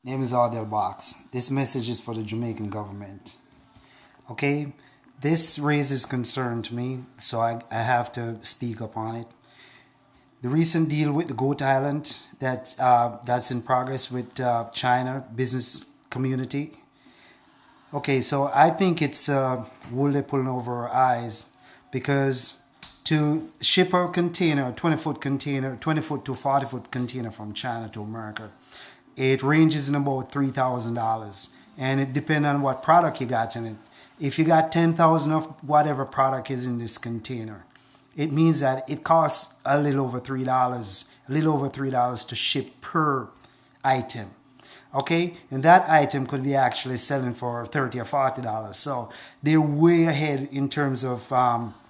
Name is Ardell Box. This message is for the Jamaican government. Okay, this raises concern to me, so I have to speak up on it. The recent deal with the Goat Island that's in progress with China business community. Okay, so I think it's wool they pulling over our eyes because to ship a container, 20-foot container, 20-foot to 40-foot container from China to America, it ranges in about $3,000, and it depends on what product you got in it. If you got 10,000 of whatever product is in this container, it means that it costs a little over $3 to ship per item. Okay, and that item could be actually selling for $30 or $40. So they're way ahead in terms of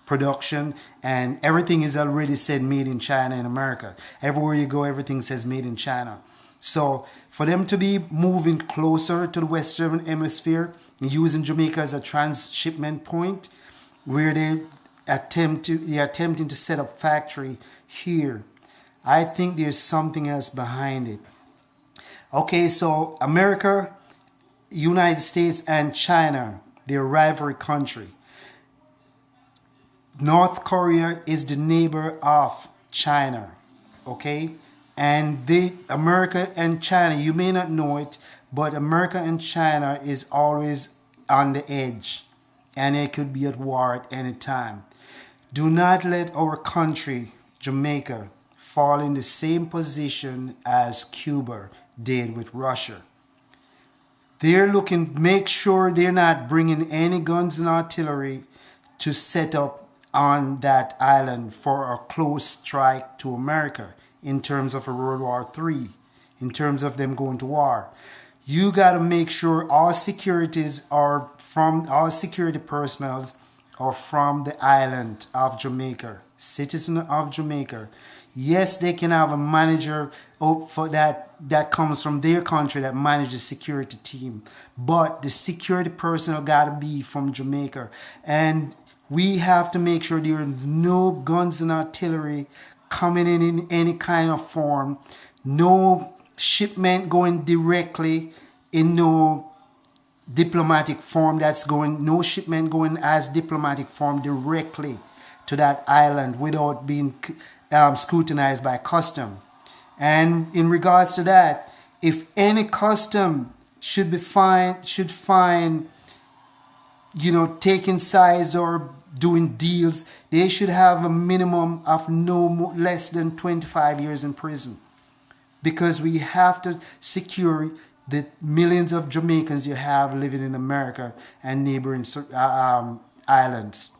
production, and everything is already said made in China and America. Everywhere you go, everything says made in China. So for them to be moving closer to the Western Hemisphere and using Jamaica as a transshipment point, where they're attempting to set up factory here, I think there's something else behind it. Okay, so America, United States, and China, they're rivalry country. North Korea is the neighbor of China, okay? And America and China, you may not know it, but America and China is always on the edge, and it could be at war at any time. Do not let our country, Jamaica, fall in the same position as Cuba did with Russia. They're looking, make sure they're not bringing any guns and artillery to set up on that island for a close strike to America in terms of a World War III, in terms of them going to war. You got to make sure all security personnel are from the island of Jamaica, citizen of Jamaica. Yes, they can have a manager for that comes from their country that manages security team, but the security personnel got to be from Jamaica, and we have to make sure there is no guns and artillery coming in any kind of form, no shipment going directly in no diplomatic form no shipment going as diplomatic form directly to that island without being scrutinized by custom. And in regards to that, if any custom should find taking sides or doing deals, they should have a minimum of less than 25 years in prison, because we have to secure the millions of Jamaicans you have living in America and neighboring islands.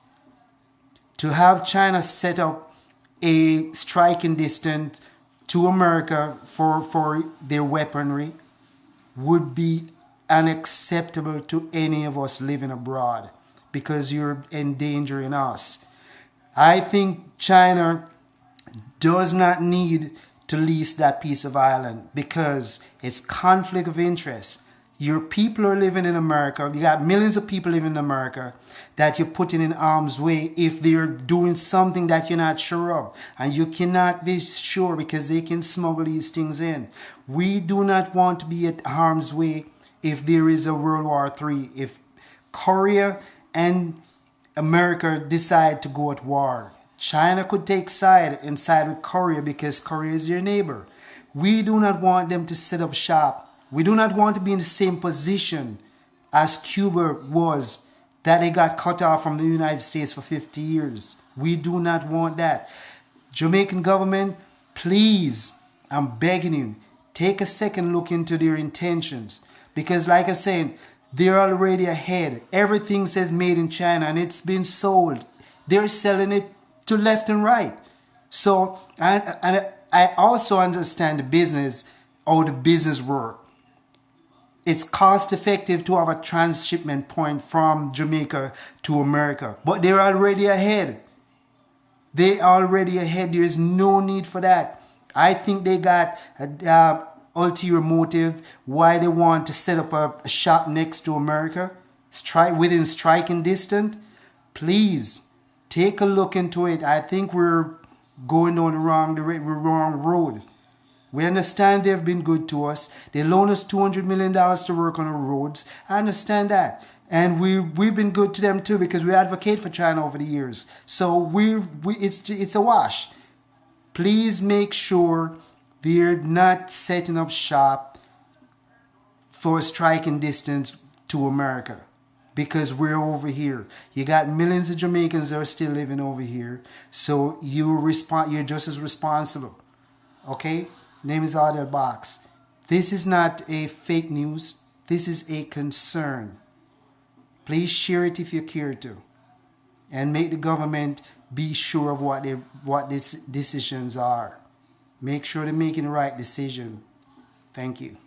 To have China set up a striking distance to America for their weaponry would be unacceptable to any of us living abroad, because you're endangering us. I think China does not need to lease that piece of island because it's conflict of interest. Your people are living in America. You got millions of people living in America that you're putting in harm's way if they're doing something that you're not sure of. And you cannot be sure because they can smuggle these things in. We do not want to be at harm's way if there is a World War III. If Korea and America decide to go at war, China could take side with Korea because Korea is your neighbor. We do not want them to set up shop. We do not want to be in the same position as Cuba was, that they got cut off from the United States for 50 years. We do not want that. Jamaican government, please, I'm begging you, take a second look into their intentions. Because like I said, they're already ahead. Everything says made in China and it's been sold. They're selling it to left and right. So, and I also understand how the business work. It's cost effective to have a transshipment point from Jamaica to America. But they're already ahead. There's no need for that. I think they got a ulterior motive why they want to set up a shop next to America, within striking distance. Please take a look into it. I think we're going down the wrong road. We understand they've been good to us. They loaned us $200 million to work on our roads. I understand that. And we've been good to them too because we advocate for China over the years. So it's a wash. Please make sure they're not setting up shop for striking distance to America because we're over here. You got millions of Jamaicans that are still living over here. So you're just as responsible. Okay? Name is Ardell Box. This is not a fake news. This is a concern. Please share it if you care to. And make the government be sure of what these decisions are. Make sure they're making the right decision. Thank you.